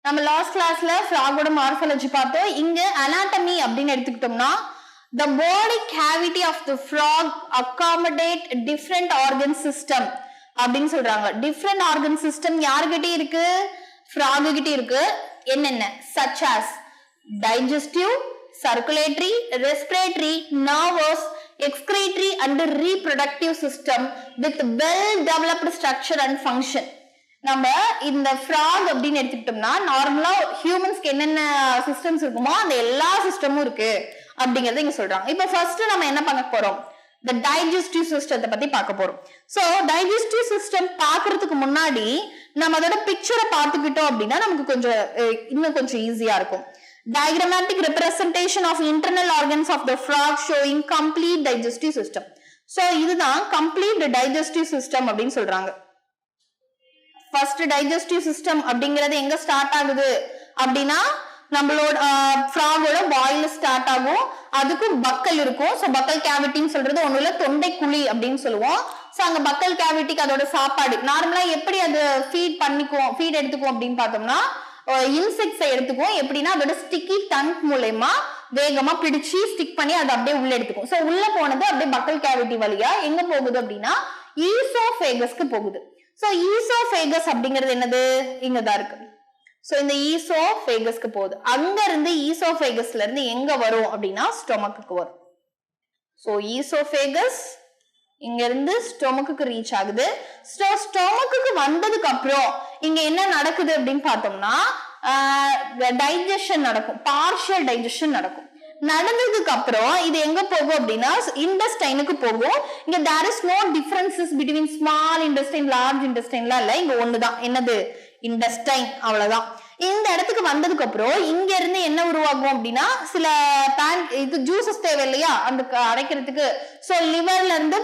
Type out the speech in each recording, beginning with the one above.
நம்ம லாஸ்ட் கிளாஸ்ல ஃப்ராகோட மார்ஃபாலஜி பார்த்தோம். இங்க அனாட்டமி அப்படின்னு எடுத்துக்கிட்டோம்னா the body cavity of the frog accommodate different organ system அப்படின்னு சொல்றாங்க. different organ system யார்கிட்ட இருக்கு? frog கிட்ட இருக்கு. என்னென்ன? such as digestive, circulatory, respiratory, nervous, excretory and reproductive system with well developed structure and function. நம்ம இந்த ஃப்ராக் அப்படின்னு எடுத்துக்கிட்டோம்னா நார்மலா ஹியூமன்ஸ்க்கு என்னென்ன சிஸ்டம்ஸ் இருக்குமோ அந்த எல்லா சிஸ்டமும் இருக்கு அப்படிங்கறத இங்க சொல்றாங்க. இப்ப ஃபர்ஸ்ட் நம்ம என்ன பண்ண போறோம்? the digestive system பத்தி பார்க்க போறோம். சோ digestive system பாக்குறதுக்கு முன்னாடி நம்ம அதோட பிக்சரை பார்த்துக்கிட்டோம் அப்படின்னா நமக்கு கொஞ்சம் இன்னும் கொஞ்சம் ஈஸியா இருக்கும். diagrammatic representation of internal organs of the frog showing complete digestive system. So இதுதான் complete digestive system அப்படின்னு சொல்றாங்க. ஃபர்ஸ்ட் டைஜஸ்டிவ் சிஸ்டம் அப்படிங்கிறது எங்க ஸ்டார்ட் ஆகுது அப்படின்னா நம்மளோட ஃப்ராகோட வாயில ஸ்டார்ட் ஆகும். அதுக்கும் பக்கல் இருக்கும். சோ பக்கல் கேவிட்டின்னு சொல்றது ஒண்ணு இல்ல தொண்டை குழி அப்படின்னு சொல்லுவோம். சோ அங்க பக்கல் கேவிட்டிக்கு அதோட சாப்பாடு நார்மலா எப்படி அது ஃபீட் எடுத்துக்கும் அப்படின்னு பார்த்தோம்னா இன்செக்ட்ஸை எடுத்துக்கும். எப்படின்னா அதோட ஸ்டிக்கி டங்க் மூலமா வேகமா பிடிச்சு ஸ்டிக் பண்ணி அதை அப்படியே உள்ள எடுத்துக்கும். சோ உள்ள போனது அப்படியே பக்கல் கேவிட்டி வழியா எங்க போகுது அப்படின்னா ஈசோஃபேகஸ்க்கு போகுது. சோ ஈசோஃபேகஸ் அப்படிங்கிறது என்னது? இங்கதான் இருக்கு. சோ இந்த ஈசோஃபேகஸ்க்கு போகுது. அங்க இருந்து ஈசோஃபேகஸ்ல இருந்து எங்க வரும் அப்படின்னா ஸ்டொமக்குக்கு வரும். சோ ஈசோஃபேகஸ் இங்க இருந்து ஸ்டொமக்குக்கு ரீச் ஆகுது. ஸ்டொமக்குக்கு வந்ததுக்கு அப்புறம் இங்க என்ன நடக்குது அப்படின்னு பார்த்தோம்னா டைஜஷன் நடக்கும். பார்ஷியல் டைஜஷன் நடக்கும். நடந்ததுக்கு அப்புறம் இது எங்க போகும் அப்படின்னா இன்டெஸ்டைனுக்கு போகும். இங்க there is no differences between small intestine large intestine இல்ல, இங்க ஒண்ணுதான். என்னது? இன்டெஸ்டைன், அவ்வளவுதான். இந்த இடத்துக்கு வந்ததுக்கு அப்புறம் இங்க இருந்து என்ன உருவாகும் அப்படின்னா சில இது ஜூசஸ் தேவை இல்லையா அந்த அரைக்கிறதுக்கு. சோ லிவர்ல இருந்து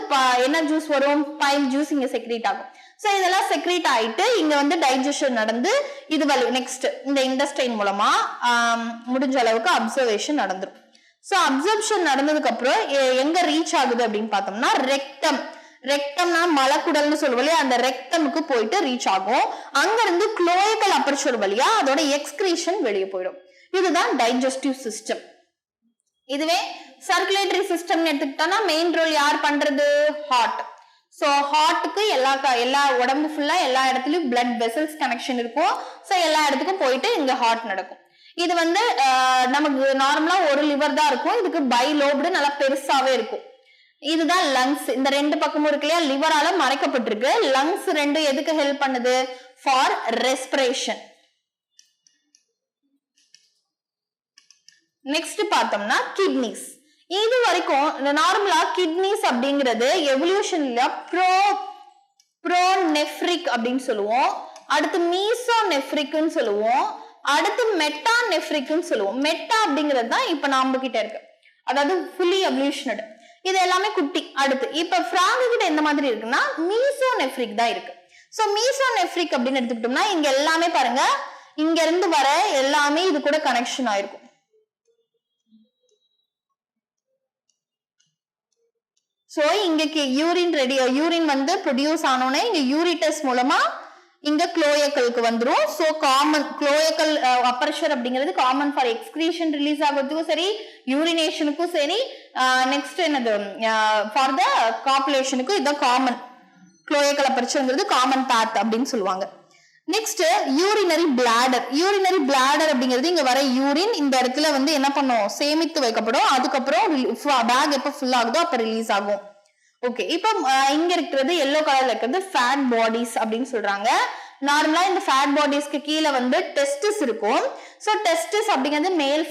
என்ன ஜூஸ் வரும்? பைல் ஜூஸ் இங்க செக்ரேட் ஆகும். சோ இதெல்லாம் செக்ரேட் ஆயிட்டு இங்க வந்து டைஜஷன் நடந்து இது நெக்ஸ்ட் இந்த இன்டெஸ்டைன் மூலமா முடிஞ்ச அளவுக்கு அப்சர்வேஷன் நடந்துரும். சோ அப்சர்ப்ஷன் நடந்ததுக்கு அப்புறம் எங்க ரீச் ஆகுது அப்படின்னு பார்த்தோம்னா ரெக்டம்னா மலக்குடல்னு சொல்லுவோம். அந்த ரெக்டமுக்கு போயிட்டு ரீச் ஆகும். அங்க இருந்து குளோயக்கல் அப்பர்ச்சர் வழியா அதோட எக்ஸ்கிரீஷன் வெளியே போயிடும். இதுதான் டைஜஸ்டிவ் சிஸ்டம். இதுவே சர்க்குலேட்டரி சிஸ்டம் எடுத்துக்கிட்டோம்னா மெயின் ரோல் யார் பண்றது? ஹார்ட். சோ ஹார்ட்டுக்கு எல்லா உடம்பு ஃபுல்லா எல்லா இடத்துலயும் பிளட் வெசல்ஸ் கனெக்ஷன் இருக்கும். சோ எல்லா இடத்துக்கும் போயிட்டு இங்க ஹார்ட் நடக்கும். இது வந்து நமக்கு நார்மலா ஒரு லிவர் தான் இருக்கும். இதுக்கு பைலோப்டு நல்லா பெருசாவே இருக்கும். இதுதான் லங்ஸ். இந்த ரெண்டு பக்கமும் இருக்கு இல்லையா லிவரால மறைக்கப்பட்டிருக்கு. லங்ஸ் ரெண்டு எதுக்கு ஹெல்ப் பண்ணுது? For respiration. நெக்ஸ்ட் பார்த்தோம்னா கிட்னிஸ். இது வரைக்கும் நார்மலா கிட்னிஸ் அப்படிங்கிறது எவல்யூஷன்ல ப்ரோநெஃப்ரிக் அப்படின்னு சொல்லுவோம். அடுத்து மீசோநெஃப்ரிக்னு சொல்லுவோம். அடுத்து மெட்டாநெஃப்ரிக்னு சொல்லுவோம். மெட்டா அப்படிங்கிறது தான் இப்ப நம்ம கிட்ட இருக்கு. அதாவது ஃபுல்லி எவல்யூஷனட். இது எல்லாமே குட்டி. அடுத்து இப்ப ஃப்ராக் கிட்ட எந்த மாதிரி இருக்குன்னா மீசோநெஃப்ரிக் தான் இருக்கு. சோ மீசோநெஃப்ரிக் அப்படின்னு எடுத்துக்கிட்டோம்னா இங்க எல்லாமே பாருங்க இங்க இருந்து வர எல்லாமே இது கூட கனெக்ஷன் ஆயிருக்கும். சோ இங்க யூரின் வந்து ப்ரொடியூஸ் ஆனோனே இங்க யூரிட்டஸ் மூலமா இங்க குளோயக்கலுக்கு வந்துரும். சோ காமன் குளோயக்கல் அப்பர்ச்சர் அப்படிங்கிறது காமன் ஃபார் எக்ஸ்கிரீஷன் ரிலீஸ் ஆகிறதுக்கும் சரி யூரினேஷனுக்கும் சரி நெக்ஸ்ட் என்னது ஃபார் த காப்புலேஷனுக்கும் இதுதான் காமன். குளோயக்கல் அப்பர்ச்சர்ங்கிறது காமன் பாத் அப்படின்னு சொல்லுவாங்க. Next urinary bladder. Urinary bladder அப்படிங்கிறது இங்க வர யூரின் இந்த இடத்துல வந்து என்ன பண்ணும்? சேமித்து வைக்கப்படும். அதுக்கப்புறம் பேக் எப்ப ஃபுல் ஆகுதோ அப்ப ரிலீஸ் ஆகும். ஓகே, இப்ப இங்க இருக்கிறது எல்லோ கலர்ல இருக்கிறது ஃபேட் பாடிஸ் அப்படின்னு சொல்றாங்க. நார்மலா இந்த ஃபேட் பாடிஸ்க்கு கீழே வந்து டெஸ்டிஸ் இருக்கும். சோ டெஸ்டிஸ் அப்படிங்கிறது மேல்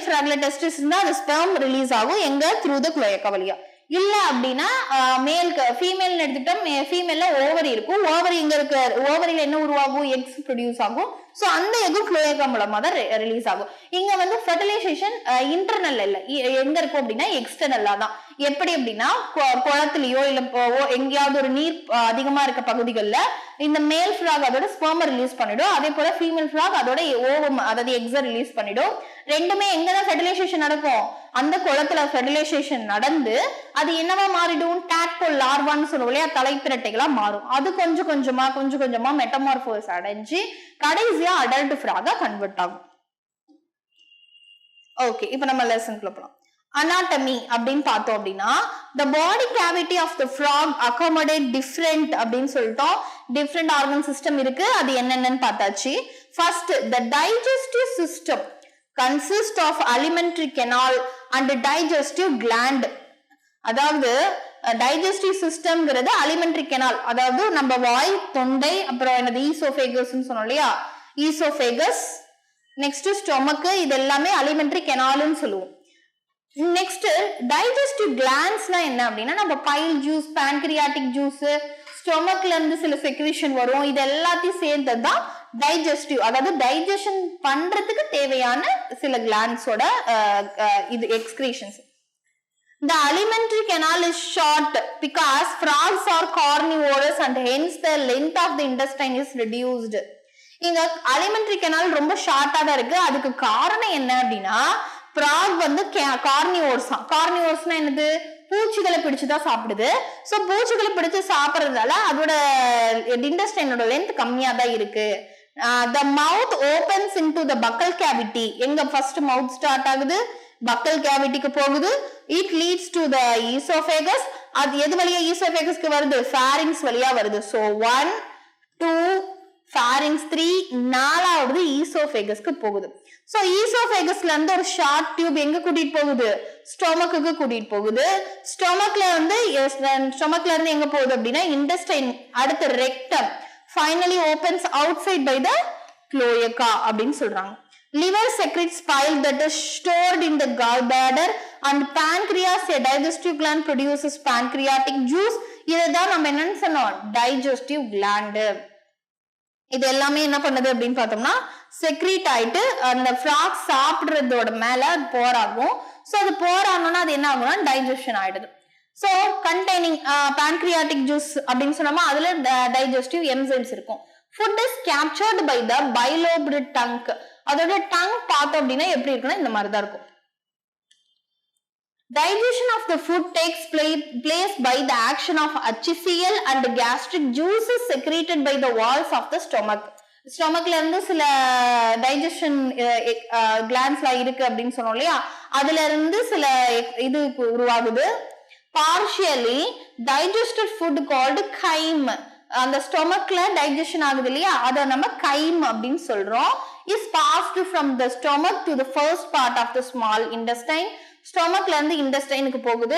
ஃப்ராக்ல டெஸ்டிஸ் இருந்தா அது ஸ்பெர்ம் ரிலீஸ் ஆகும். எங்க? த்ரூ த குளோயக்கா வழியா. இல்ல அப்படின்னா ஃபீமேல் எடுத்துக்கிட்டோம். ஃபீமேல்ல ஓவரி இருக்கும். ஓவரி இங்க இருக்க ஓவரியில என்ன உருவாகும்? எக்ஸ் ப்ரொடியூஸ் ஆகும். சோ அந்த எக்கும் குளோயக்கா மூலமா தான் ரிலீஸ் ஆகும். இங்க வந்து ஃபெர்டிலைசேஷன் இன்டர்னல் இல்ல, எங்க இருக்கும் அப்படின்னா எக்ஸ்டர்னலா தான். எப்படி அப்படின்னா குளத்துலயோ இல்ல எங்கேயாவது ஒரு நீர் அதிகமா இருக்க பகுதிகள்ல இந்த மேல் ஃப்ராக் அதோட ஸ்பெர்ம் ரிலீஸ் பண்ணிடும். அதே போல ஃபீமேல் ஃப்ராக் அதோட ஓவம் அதாவது எக்ஸ ரிலீஸ் பண்ணிடும். ரெண்டுமே எங்கதான் ஃபெர்டிலைசேஷன் நடக்கும், அந்த குளத்துல ஃபெர்டிலைசேஷன் நடந்து அது என்னவா மாறிடும், டாட்போல் லார்வான்னு சொல்லுவோம் இல்லையா, தலைப்பிரட்டைகளா மாறும். அது கொஞ்சம் கொஞ்சமா மெட்டமார்போஸ் அடைஞ்சு கடைசியா அடல்ட் ஃப்ராகா கன்வெர்ட் ஆகும். ஓகே, இப்ப நம்ம லெசன்க்குள்ள போலாம். anatomy அப்படின்னு பார்த்தோம் அப்படின்னா the body cavity of the frog accommodate different அப்படின்னு சொல்லிட்டோம். different organ system இருக்கு, அது என்னென்னு பார்த்தாச்சு. first, the digestive system consists of alimentary canal and digestive gland. அதாவது digestive systemங்கிறது alimentary canal, அதாவது நம்ம வாய், தொண்டை, அப்புறம் என்னது ஈசோஃபேகஸ்ன்னு சொன்னோம் இல்லையா, ஈசோஃபேகஸ், நெக்ஸ்ட் ஸ்டொமக், இது எல்லாமே alimentary canalன்னு சொல்லுவோம். நெக்ஸ்ட் டைஜஸ்டிவ் கிளாண்ட்ஸ்னா என்ன அப்படின்னா நம்ம பைல் ஜூஸ், பான்கிரியாட்டிக் ஜூஸ், ஸ்டொமக்ல இருந்து சில செக்ரீஷன் வரும், இது எல்லாத்தையும் சேர்ந்ததுதான் டைஜஸ்டிவ், அதாவது டைஜஷன் பண்றதுக்கு தேவையான சில கிளாண்ட்ஸோட இது எக்ஸ்கிரீஷன்ஸ். The alimentary canal is short because frogs are carnivorous and hence the length of the intestine is reduced. இந்த alimentary canal ரொம்ப ஷார்ட்டா தான் இருக்கு. அதுக்கு காரணம் என்ன அப்படின்னா ஃப்ராக் வந்து கார்னிவோர்ஸ்னா என்னது, பூச்சிகளை பிடிச்சுதான் சாப்பிடுது. சோ பூச்சிகளை பிடிச்சு சாப்பிடுறதுனால அதோட இன்டெஸ்டைனோட லென்த் கம்மியா தான் இருக்கு. the mouth opens into the buccal cavity. எங்க ஃபர்ஸ்ட் மவுத் ஸ்டார்ட் ஆகுது, buccal cavityக்கு போகுது. it leads to the esophagus. அது எது வழியா esophagus-க்கு வருது, pharynx வழியா வருது. so 1 2 pharynx 3 4வது esophagus-க்கு போகுது. சோ ஈசோஃபேகஸ்ல இருந்து ஒரு ஷார்ட் டியூப் எங்க கூட்டிட்டு போகுது, ஸ்டொமக்குக்கு கூட்டிட்டு போகுது. ஸ்டொமக்ல இருந்து எங்க போகுது அப்படின்னா இன்டெஸ்டைன், அடுத்து rectum, finally opens outside by the cloaca அப்படின்னு சொல்றாங்க. liver secretes bile that is stored in the gallbladder and pancreas, a digestive gland, produces pancreatic juice. இதுதான் நம்ம என்னன்னு சொன்னோம், digestive gland. இது எல்லாமே என்ன பண்ணுது அப்படின்னு பார்த்தோம்னா செக்ரீட் ஆயிட்டு அந்த ஃப்ராக் சாப்பிடுறதோட மேல போராகும். சோ அது போரானோம்னா அது என்ன ஆகும்னா டைஜஷன் ஆயிடுது. சோ கண்டெய்னிங் pancreatic juice அப்படின்னு சொன்னோமா, அதுல டைஜஸ்டிவ் என்சைம்ஸ் இருக்கும். Food is captured by the bilobed tongue. அதோட டங் பார்த்தோம் அப்படின்னா எப்படி இருக்குன்னா இந்த மாதிரி தான் இருக்கும். Digestion of the food takes place by the action of HCl and gastric juices secreted by the walls of the stomach. ஸ்டொமக்ல இருந்து சில டைஜஷன் கிளாண்ட்ஸ்லாம் இருக்கு அப்படின்னு சொன்னோம் இல்லையா, அதுல இருந்து சில இது உருவாகுது. பார்ஷியலி டைஜஸ்டட் ஃபுட் கால்டு கைம், அந்த ஸ்டொமக்ல டைஜஷன் ஆகுது இல்லையா, அதை நம்ம கைம் அப்படின்னு சொல்றோம். Is passed from the stomach to the first part of the small intestine. ஸ்டொமக்ல இருந்து இன்டெஸ்டைனுக்கு போகுது.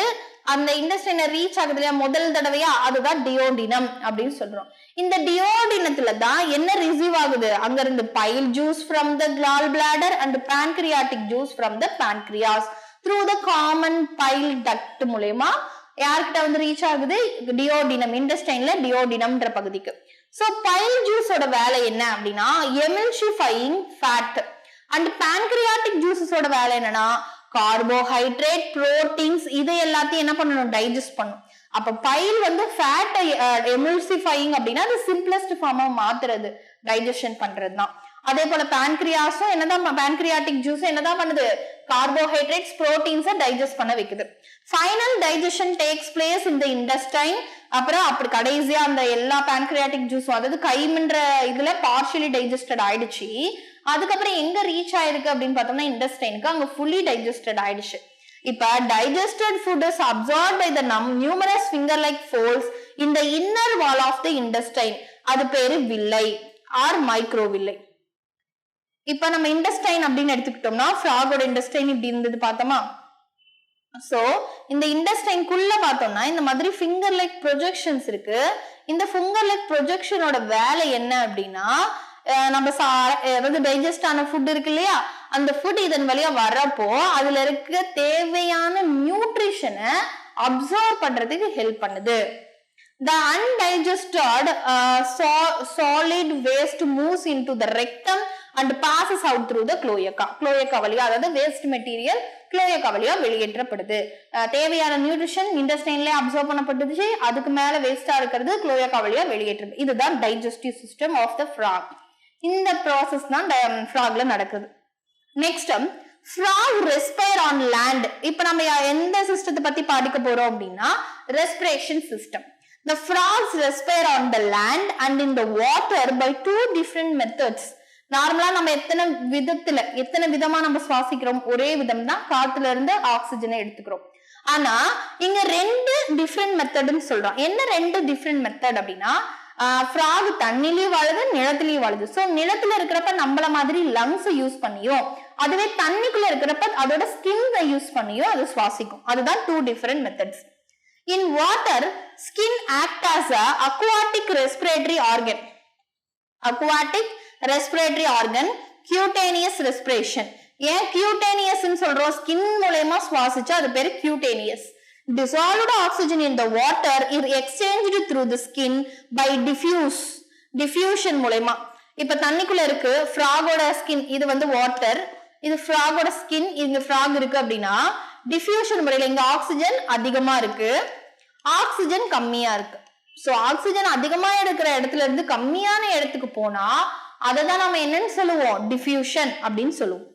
அந்த இன்டெஸ்டைனை ரீச் ஆகுது இல்லையா முதல் தடவையா, அதுதான் டியோடினம் அப்படின்னு சொல்றோம். இந்த டியோடினத்துல தான் என்ன ரிசீவ் ஆகுது, அங்க இருந்து file juice from the gall bladder and pancreatic juice from the pancreas through the common bile duct மூலமா யார்கிட்ட வந்து ரீச் ஆகுது, டியோடினம், இன்டெஸ்டைன்ல டியோடினம்ன்ற பகுதிக்கு. சோ பைல் ஜூஸோட வேலை என்ன அப்படின்னா எமில்சிஃபையிங் ஃபேட், அண்ட் pancreatic ஜூஸஸோட வேலை என்னன்னா கார்போஹைட்ரேட், புரோட்டீன்ஸ், இதை எல்லாத்தையும் என்ன பண்ணணும், டைஜஸ்ட் பண்ணும். அப்ப பைல் வந்து ஃபேட்டை எமில்சிஃபையிங் அப்படின்னா அது சிம்பிளஸ்ட் ஃபார்மா மாத்துறது, டைஜஷன் பண்றதுதான். அதே போல pancreasம் என்னதான், pancreatic ஜூஸ் என்னதான் பண்ணுது, கார்போஹைட்ரேட்ஸ், புரோட்டீன்ஸை டைஜஸ்ட் பண்ண வைக்குது. ஃபைனல் டைஜஷன் டேக்ஸ் பிளேஸ் இன் தி இன்டெஸ்டைன். அப்புறம் அப்படி கடைசியா அந்த எல்லா pancreatic ஜூஸும், அதாவது கைம்ன்ற இதுல பார்ஷியலி டைஜஸ்டட் ஆயிடுச்சு. அதுக்கப்புறம் எங்க ரீச் ஆயிருக்கு அப்படின்னு பார்த்தோம்னா இன்டெஸ்டைனுக்கு, அங்க ஃபுல்லி டைஜஸ்டட் ஆயிடுச்சு. இப்ப digested food is absorbed by the numerous finger like folds in the inner wall of the intestine. அது பேரு வில்லை ஆர் மைக்ரோ வில்லை. இப்ப நம்ம இன்டெஸ்டைன் அப்படின்னு எடுத்துக்கிட்டோம்னா ஃப்ராகோட இன்டெஸ்டைன் இப்படி இருந்தது பார்த்தோமா. சோ இந்த இன்டெஸ்டைன்குள்ள பார்த்தோம்னா இந்த மாதிரி ஃபிங்கர் லைக் ப்ரொஜெக்ஷன்ஸ் இருக்கு. இந்த ஃபிங்கர் லைக் ப்ரொஜெக்ஷனோட வேலை என்ன அப்படின்னா நம்ம அதாவது டைஜஸ்ட் ஆன ஃபுட் இருக்கு இல்லையா, அந்த ஃபுட் இதன் வழியா வர்றப்போ அதுல இருக்க தேவையான நியூட்ரிஷனை அப்சர்வ் பண்றதுக்கு ஹெல்ப் பண்ணுது. The undigested solid waste moves into the rectum and passes out through the cloaca. Cloaca வழியா, அதாவது வேஸ்ட் மெட்டீரியல் cloaca வழியா வெளியேற்றப்படுது. தேவையான நியூட்ரிஷன் இன்டெஸ்டைன்ல அப்சர்வ் பண்ணப்பட்டுச்சு, அதுக்கு மேல வேஸ்டா இருக்கிறது cloaca வழியா வெளியேற்றது. இதுதான் digestive system of the frog. இந்த ப்ராசஸ் தான் ஃப்ராக்ல நடக்குது. Next, frog respire on land. இப்ப நம்ம எந்த சிஸ்டத்தை பத்தி படிக்க போறோம் அப்படின்னா respiration system. The frogs respire on the land and in the water by two different methods. நார்மலா நம்ம எத்தனை விதமா நம்ம சுவாசிக்கிறோம், ஒரே விதம் தான், காத்துல இருந்து ஆக்சிஜனை எடுத்துக்கிறோம். ஆனா இங்க ரெண்டு டிஃப்ரெண்ட் மெத்தட்னு சொல்றோம். என்ன ரெண்டு டிஃப்ரெண்ட் மெத்தட் அப்படின்னா, ஃப்ராக் தண்ணிலயும் வாழுது, நிலத்திலயும் வாழுது. சோ நிலத்துல இருக்கிறப்ப நம்மள மாதிரி லங்ஸ் யூஸ் பண்ணியும், அதுவே தண்ணிக்குள்ள இருக்கிறப்ப அதோட ஸ்கின் யூஸ் பண்ணியும் அது சுவாசிக்கும். அதுதான் two different methods. In water, skin act as a aquatic respiratory organ. Aquatic respiratory organ, cutaneous respiration. ஏன் cutaneous ன்னு சொல்றோம்? ஸ்கின் மூலமா சுவாசிச்சா அது பேரு cutaneous. Dissolved oxygen in the water is exchanged through the skin by diffusion மூலமா. இப்ப தண்ணிக்குள்ள இருக்கு ஃப்ராகோட ஸ்கின், இது வந்து வாட்டர், இது ஃப்ராகோட ஸ்கின், இங்க ஃப்ராக் இருக்கு அப்படின்னா டிஃப்யூஷன் முறையில இங்க ஆக்சிஜன் அதிகமா இருக்கு, ஆக்சிஜன் கம்மியா இருக்கு. சோ ஆக்சிஜன் அதிகமா இருக்கிற இடத்துல இருந்து கம்மியான இடத்துக்கு போனா அததான் நம்ம என்னன்னு சொல்லுவோம்? டிஃப்யூஷன் அப்படின்னு சொல்லுவோம்.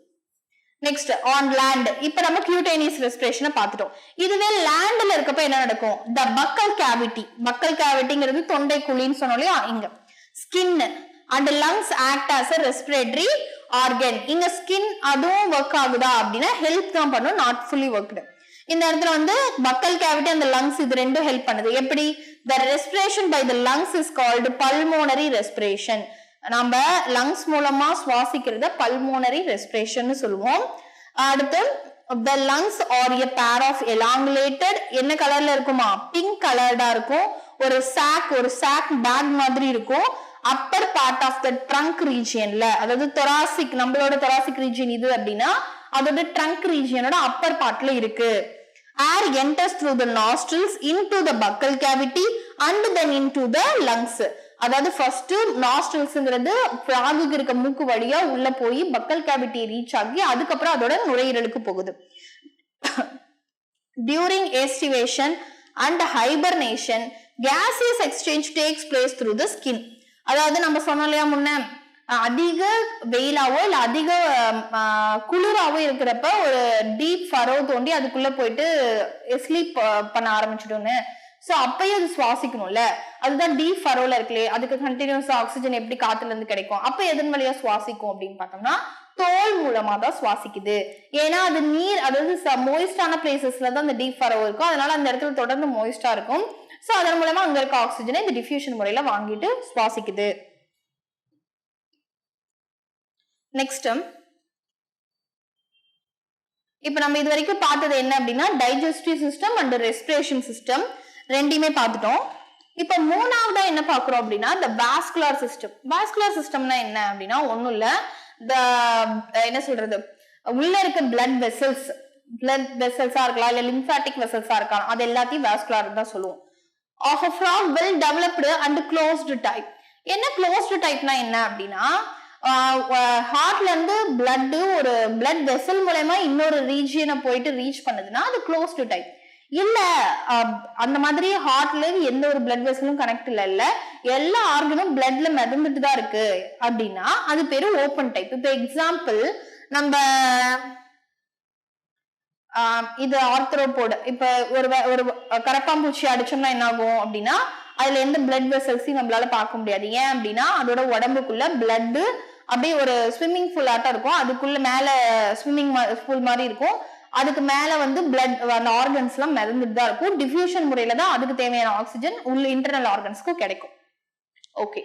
Next on land. இப்ப நம்ம cutaneous respiration பார்த்துட்டோம். இதுவே லேண்ட்ல இருக்கப்ப என்ன நடக்கும்? the buccal cavity. buccal cavityங்கிறது தொண்டை குழின்னு சொன்னோம் இல்லையா, இங்க skin and lungs act as a respiratory organ. இங்க skin அதுவும் ஒர்க் ஆகுதா அப்படின்னா ஹெல்ப் தான் பண்ணும், நாட் ஃபுல்லி ஒர்க்டு. இந்த இடத்துல வந்து buccal cavity and the lungs இது ரெண்டும் ஹெல்ப் பண்ணுது. எப்படி? the respiration by the lungs is called pulmonary respiration. நம்ம லங்ஸ் மூலமா சுவாசிக்கிறத பல்மோனரி ரெஸ்பிரேஷன் சொல்லுவோம். அடுத்து the lungs are a pair of elongated, என்ன கலர்ல இருக்குமா? பிங்க் கலர்டா இருக்கும். ஒரு சாக் பேக் மாதிரி இருக்கும். Upper part of the trunk ரீஜியன்ல, அதாவது தொராசிக், நம்மளோட தொராசிக் ரீஜியன் இது அப்படின்னா அதோட ட்ரங்க் ரீஜியனோட அப்பர் பார்ட்ல இருக்கு. Air enters through the nostrils into the buccal cavity and then into the lungs. அதாவது ஃபர்ஸ்ட் நாஸ்ட்ரில்ஸ்ங்கிறது ஃப்ராகுக்கு இருக்க மூக்கு வழியா உள்ள போய் பக்கல் கேவிட்டியை ரீச் ஆகி அதுக்கப்புறம் அதோட நுரையீரலுக்கு போகுது. During estivation and hibernation, gaseous exchange takes place through the skin. அதாவது நம்ம சொன்னோம் இல்லையா முன்ன, அதிக வெயிலாவோ இல்ல அதிக குளிராவோ இருக்கிறப்ப ஒரு டீப் ஃபரோ தோண்டி அதுக்குள்ள போயிட்டு ஸ்லீப் பண்ண ஆரம்பிச்சிடும்னு. சோ அப்பயும் அது சுவாசிக்கணும்ல, அதுதான் டீப் ஃபரோல இருக்குல்ல, அதுக்கு கண்டினியூஸ் ஆக்சிஜன் எப்படி காத்துல இருந்து கிடைக்கும்? அப்ப எதன் வழியா சுவாசிக்கும் அப்படின்னு பார்த்தோம்னா தோல் மூலமா தான் சுவாசிக்குது. ஏன்னா அது நீர், அதாவது மோயிஸ்டான பிளேசஸ்ல தான் அந்த டீப் ஃபரோ இருக்கும், அதனால அந்த இடத்துல தொடர்ந்து மோயிஸ்டா இருக்கும். சோ அதன் மூலமா அங்க இருக்க ஆக்சிஜனை இந்த டிஃப்யூஷன் முறையில வாங்கிட்டு சுவாசிக்குது. நெக்ஸ்ட், இப்ப நம்ம இது வரைக்கும் பார்த்தது என்ன அப்படின்னா digestive system and respiration system ரெண்டையுமே பார்த்துட்டோம். இப்ப மூணாவதா என்ன பாக்குறோம் அப்படின்னா the vascular system. vascular systemனா என்ன அப்படின்னா ஒண்ணும் இல்ல, என்ன சொல்றது, உள்ள இருக்க blood vessels இருக்கலாம், இல்ல lymphatic vessels இருக்கலாம், அது எல்லாத்தையும் vascular தான் சொல்லுவோம். of a frog well developed and closed type. என்ன closed typeனா என்ன அப்படின்னா ஹார்ட்ல இருந்து பிளட் ஒரு பிளட் வெசல் மூலமா இன்னொரு ரீஜியனை போயிட்டு ரீச் பண்ணுதுன்னா அது க்ளோஸ்டு டைப். இல்ல அந்த மாதிரி ஹார்ட்ல எந்த ஒரு பிளட் வெசலும் கனெக்ட் இல்ல, எல்லா ஆர்கனும் பிளட்ல மிதந்துட்டு தான் இருக்கு அப்படின்னா அது பேரு ஓப்பன் டைப். இப்ப எக்ஸாம்பிள் நம்ம இது ஆர்த்ரோபோடு, இப்ப ஒரு கரப்பாம்பூச்சி அடிச்சோம்னா என்ன ஆகும் அப்படின்னா அதுல எந்த பிளட் வெசல்ஸையும் நம்மளால பார்க்க முடியாது. ஏன் அப்படின்னா அதோட உடம்புக்குள்ள பிளட் அப்படியே ஒரு ஸ்விம்மிங் பூல் ஆட்டம் இருக்கும், அதுக்குள்ள மேல ஸ்விம்மிங் பூல் மாதிரி இருக்கும், அதுக்கு மேல வந்து பிளட் அந்த ஆர்கன்ஸ் எல்லாம் மிதந்துட்டு தான் இருக்கும். டிஃப்யூஷன் முறையில தான் அதுக்கு தேவையான ஆக்சிஜன் உள்ள இன்டர்னல் ஆர்கன்ஸ்க்கு கிடைக்கும். Okay,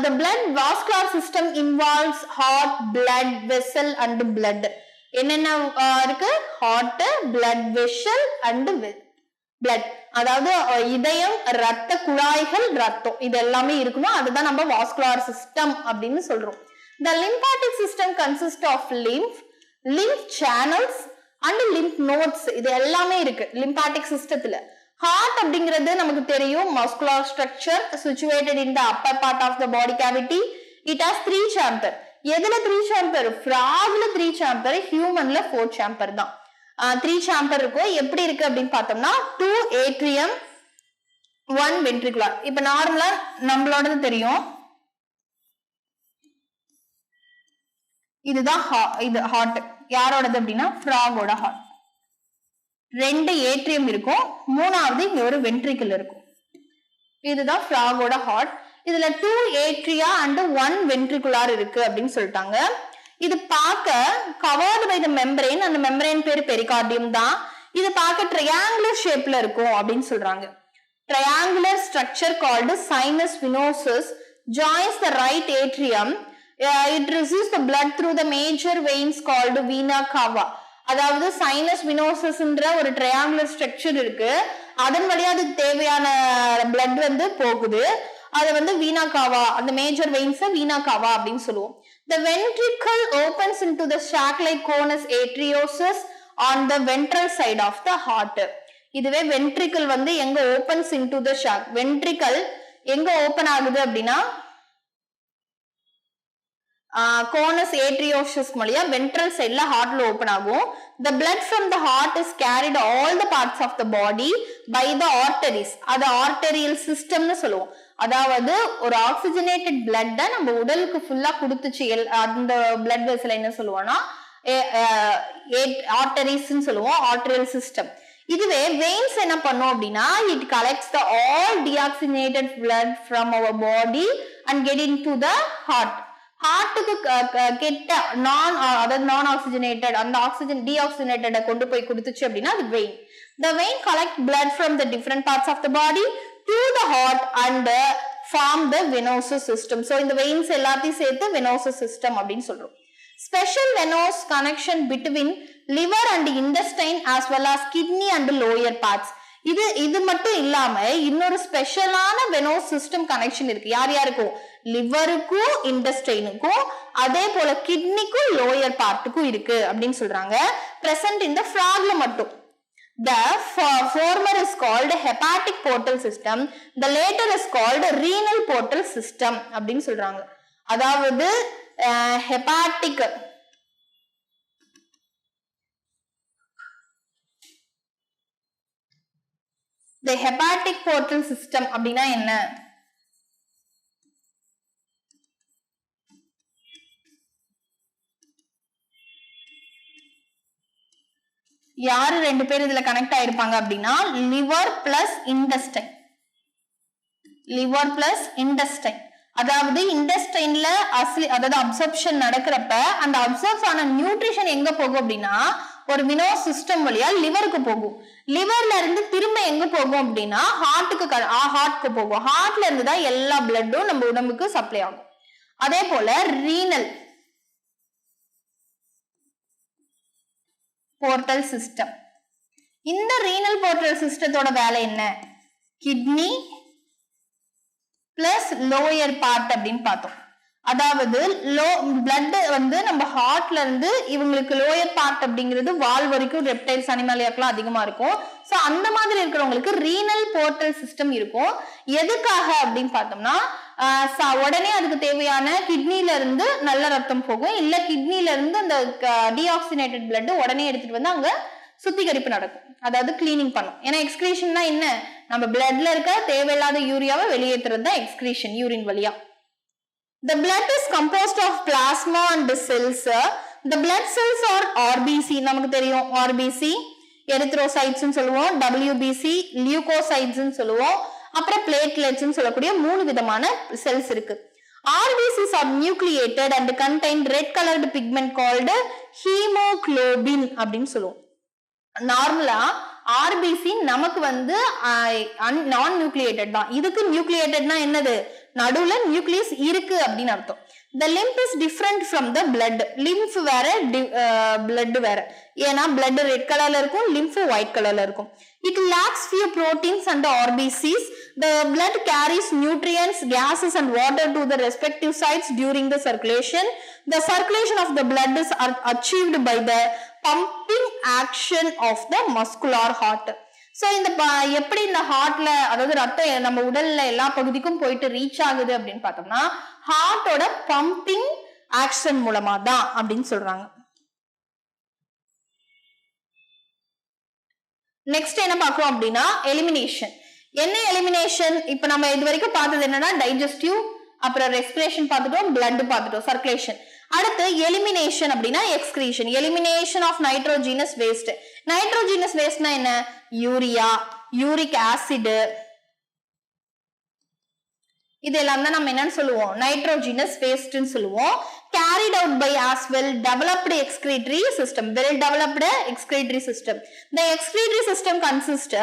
the blood vascular system involves heart, blood vessel and blood. என்னென்ன இருக்கு? Heart, blood vessel and blood, அதாவது இதயம், ரத்த குழாய்கள், ரத்தம், இது எல்லாமே இருக்கணும். அதுதான் நம்ம வாஸ்குலர் சிஸ்டம் அப்படின்னு சொல்றோம். The lymphatic system consists of lymph channels and lymph nodes. இது எல்லாமே இருக்கு lymphatic systemத்துல. Heart அப்படிங்கிறது நமக்கு தெரியும், muscular structure situated in the upper part of the body cavity. It has 3 chamber. எதுல 3 chamber? frogல 3 chamber, humanல 4 chamber தான். 3 chamber இருக்கும். எப்படி இருக்கு அப்படின்னு பார்த்தோம்னா 2 atrium, 1 ventricular. இப்ப நார்மலா நம்மளோடது தெரியும், இதுதான் இது ஹார்ட். யாரோடது அப்படின்னா ஃப்ராகோட ஹார்ட். 2 ஏட்ரியம் இருக்கும், மூணாவது இங்க ஒரு வென்ட்ரிக்கல் இருக்கும். இதுதான் ஃப்ராகோட ஹார்ட். இதுல 2 ஏட்ரியா அண்ட் 1 வென்ட்ரிகுலார் இருக்கு அப்படின்னு சொல்லிட்டாங்க. இது பார்க்க கவர்டு பை த மெம்பரேன், அந்த மெம்பரேன் பேர் பெரிகார்டியம் தான். இது பார்க்க ட்ரையாங்குலர் ஷேப்ல இருக்கும் அப்படின்னு சொல்றாங்க. Triangular structure called sinus venosus joins the right atrium. It receives the blood through the major veins called vena cava. அதாவது சைனஸ் வினோசஸ்ன்ற ஒரு ட்ரையாங்குலர் ஸ்ட்ரக்சர் இருக்கு, அதன் வழியா அதுக்கு தேவையான பிளட் வந்து போகுது. அது வந்து வீனா காவா, அந்த மேஜர் வெயின்ஸ் வீனா காவா அப்படின்னு சொல்லுவோம். The ventricle opens into the sac-like conus arteriosus on the ventral side of the heart. இதுவே வென்ட்ரிக்கல் வந்து எங்க opens into the sac, ventricle எங்க ஓபன் ஆகுது அப்படின்னா கோனஸ் ஏட்ரியோசஸ் வழியா வென்ட்ரல் சைடுல ஹார்ட்ல ஓபன் ஆகும். The blood from the heart is carried all the parts of the body by the arteries. அது ஆர்டரியல் சிஸ்டம்னு சொல்லுவோம். அதாவது ஒரு ஆக்சிஜனேட்டட் பிளட் நம்ம உடலுக்கு ஃபுல்லா கொடுத்துச்சு, அந்த பிளட் வெசல் என்ன சொல்லுவோம்னா ஆர்டரிஸ்ன்னு சொல்லுவோம், ஆர்டரியல் சிஸ்டம். இதுவே வெயின்ஸ் என்ன பண்ணும் அப்படின்னா it collects the all deoxygenated blood from our body and get into the heart. ஹார்ட்டுக்கு கெட்ட அதாவது நான் ஆக்சிஜனேட்டட் அந்த ஆக்சிஜன் டீஆக்சிஜனேட்டட கொண்டு போய் கொடுத்துச்சு அப்படின்னா அது vein. The vein collect blood from the different parts of the body to the heart and form the venous system. So இந்த veins எல்லாத்தையும் சேர்த்து venous system அப்படின்னு சொல்றோம். Special venous connection between liver and intestine as well as kidney and lower parts. இது மட்டும் இல்லாம இன்னொரு ஸ்பெஷலான வெனோஸ் சிஸ்டம் கனெக்ஷன் இருக்கு. யார் யாருக்கும்? லிவருக்கும் இன்டெஸ்டைனுக்கும், அதே போல கிட்னிக்கும் லோயர் பார்ட்டுக்கும் இருக்கு அப்படின்னு சொல்றாங்க. பிரசன்ட் இந்த ஃப்ராக்ல மட்டும். The former is called hepatic portal system, the later is called renal portal system அப்படின்னு சொல்றாங்க. அதாவது hepatic the hepatic portal system அப்படின்னா என்ன? யாரு 2 பேர் இதுல கனெக்ட் ஆயிருப்பாங்க அப்படின்னா liver plus intestine. Liver plus intestine, அதாவது இன்டெஸ்டைன்ல அதாவது அப்சர்ப்ஷன் நடக்கிறப்ப அந்த அப்சர்ப் ஆன நியூட்ரிஷன் எங்க போகும் அப்படின்னா ஒரு வினோஸ் சிஸ்டம் வழியா லிவருக்கு போகும். லிவர்ல இருந்து திரும்ப எங்க போகும் அப்படின்னா ஹார்ட்க்கு போகும். ஹார்ட்ல இருந்து தான் எல்லா பிளட்டும் நம்ம உடம்புக்கு சப்ளை ஆகும். அதே போல ரீனல் போர்ட்டல் சிஸ்டம். இந்த ரீனல் போர்ட்டல் சிஸ்டத்தோட வேலை என்ன? கிட்னி பிளஸ் லோயர் பார்ட் அப்படின்னு பார்த்தோம். அதாவது பிளட் வந்து நம்ம ஹார்ட்ல இருந்து இவங்களுக்கு லோயர் பார்ட் அப்படிங்கிறது வால் வரைக்கும் ரெப்டைல்ஸ் அனிமலியாக்கெல்லாம் அதிகமா இருக்கும். சோ அந்த மாதிரி இருக்கிறவங்களுக்கு ரீனல் போர்ட்டல் சிஸ்டம் இருக்கும். எதுக்காக அப்படின்னு பார்த்தோம்னா உடனே அதுக்கு தேவையான கிட்னில இருந்து நல்ல ரத்தம் போகும், இல்ல கிட்னில இருந்து அந்த டீஆக்சிஜனேட்டட் பிளட் உடனே எடுத்துட்டு வந்து அங்க சுத்திகரிப்பு நடக்கும், அதாவது கிளீனிங் பண்ணும். ஏன்னா எக்ஸ்கிரீஷன்னா என்ன? நம்ம பிளட்ல இருக்க தேவையில்லாத யூரியாவை வெளியேற்றுறது தான் எக்ஸ்கிரீஷன், யூரின் வழியா. The blood is composed of plasma and cells. The blood cells are RBC, நமக்கு தெரியும் RBC, erythrocytes ன்னு சொல்லுவோம், WBC, leukocytes ன்னு சொல்லுவோம், அப்புறம் platelets ன்னு சொல்லக்கூடிய 3 விதமான செல்ஸ் இருக்கு. RBCs are nucleated and contain red colored pigment called hemoglobin அப்படின்னு சொல்லுவோம். நார்மலா ஆர்பிசி நமக்கு வந்து நான் நியூக்ளியேட்டட் தான், இதுக்கு நியூக்ளியேட்டட்னா என்னது? நடுவுல நியூக்ளியஸ் இருக்கு அப்படின்னு அர்த்தம். The lymph is different from the blood. lymph வேற blood வேற. ஏன்னா blood ரெட் கலர்ல இருக்கும், lymph ஒயிட் கலர்ல இருக்கும். It lacks few proteins and RBCs. The blood carries nutrients, gases and water to the respective sites during the circulation. The circulation of the blood is achieved by the pumping action of the muscular heart. So இந்த எப்படி இந்த ஹார்ட்ல அதாவது ரத்தம் நம்ம உடல்ல எல்லா பகுதிக்கும் போயிட்டு ரீச் ஆகுது அப்படின்னு பார்த்தோம்னா ஹார்ட்டோட பம்பிங் ஆக்ஷன் மூலமா தான் அப்படின்னு சொல்றாங்க. நெக்ஸ்ட் என்ன பார்க்கிறோம் அப்படின்னா எலிமினேஷன். என்ன எலிமினேஷன்? இப்ப நம்ம இது வரைக்கும் பார்த்தது என்னன்னா டைஜஸ்டிவ், அப்புறம் ரெஸ்பிரேஷன் பார்த்துட்டோம், பிளட் பார்த்துட்டோம், சர்க்குலேஷன். அடுத்து எலிமினேஷன் அப்படின்னா excretion. Elimination of nitrogenous waste. Nitrogenous வேஸ்ட்னா என்ன? யூரியா, யூரிக் ஆசிட், இதெல்லாம் தான் நம்ம என்னன்னு சொல்லுவோம்? நைட்ரோஜினஸ் வேஸ்ட்னு சொல்லுவோம். carried out by as well developed excretory system. Well developed excretory system. The excretory system consists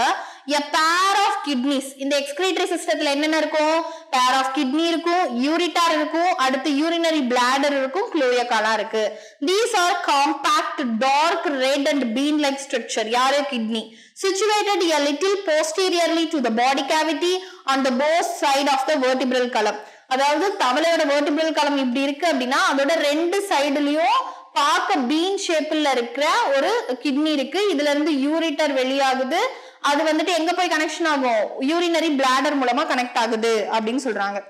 a pair of kidneys. இந்த excretory systemல என்னென்ன இருக்கும்? pair of kidney இருக்கும், ureter இருக்கும், அடுத்து urinary bladder இருக்கும், cloaca இருக்கு. These are compact dark red and bean like structure. யாரு? kidney. Situated a little posteriorly to the body cavity on the both side of the vertebral column. அதாவது தவளையோட vertebral காலம் இப்படி இருக்கு அப்படின்னா அதோட ரெண்டு சைடுலயும் பார்க்க பீன் ஷேப்ல இருக்கிற ஒரு கிட்னி இருக்கு. இதுல இருந்து யூரிட்டர் வெளியாகுது. அது வந்துட்டு எங்க போய் கனெக்ஷன் ஆகும்? யூரினரி பிளாடர் மூலமா கனெக்ட் ஆகுது அப்படின்னு சொல்றாங்க.